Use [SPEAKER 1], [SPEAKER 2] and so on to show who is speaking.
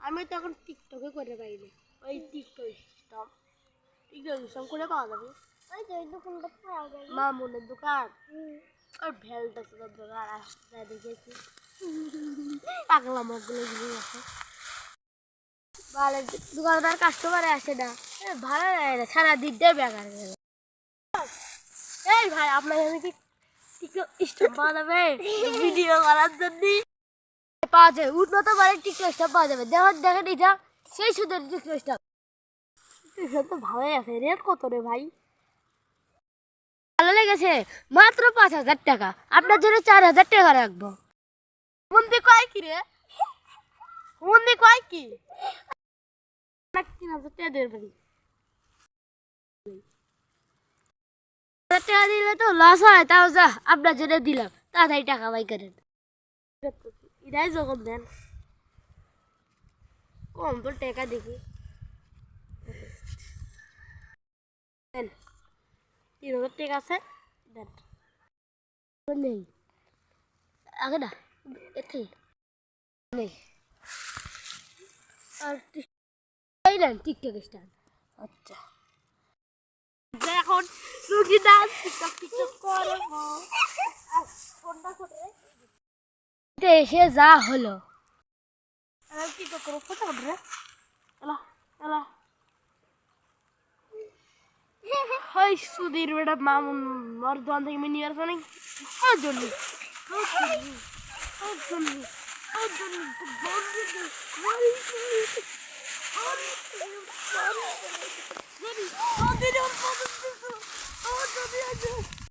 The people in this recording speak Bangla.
[SPEAKER 1] আমি তো এখন টিকটকে করে পাইনি ওই টিকটক সিস্টেম করে পাওয়া যাবে ওই যে ওই দোকানটা পাওয়া যাবে মামুনের দোকান ওই ভেলটা ছিল দোকান আসতে দেখেছি পাগলা মগগুলো দিয়ে আছে ভালো দোকানদার কাস্টমারে আসে না ভালো লাগে না সারাদিন দিয়ে বেকার গেল এই ভাই আপনার আমি কি টিকটক স্টপ বানাবে ভিডিও করার জন্য পাওয়া যায় উন্নত মানের টিকটক স্টপ পাওয়া যাবে দেখেন এটা সেই সুন্দর টিকটক স্টপ তো ভালোই আছে রেট কত রে ভাই ভালো লেগেছে মাত্র 5,000 টাকা আপনার জন্য 4,000 টাকা রাখবো মন্দি কয় কি রে মন্দি কয় কি 3,000 টাকা দেবেন ভাই টাকা দিলে তো লস হয় তাও যা আপনার জন্য দিলাম তাড়াতাড়ি টাকা বাই করেন এটাই যখন দেন কম তো টাকা দেখি 3,000 টাকা আছে দেন নেই আগে না এতে নেই আর এই নেন টিকটক স্টার আচ্ছা এখন রুগী ডান্স টিকটক করে কোনটা করে এসে যা হলো কি করবো ফটো উঠবে এলা এলা হাই সুধীর বেটা মামুন মর দোকান থেকে মিনি আর জানি জন্য Oh,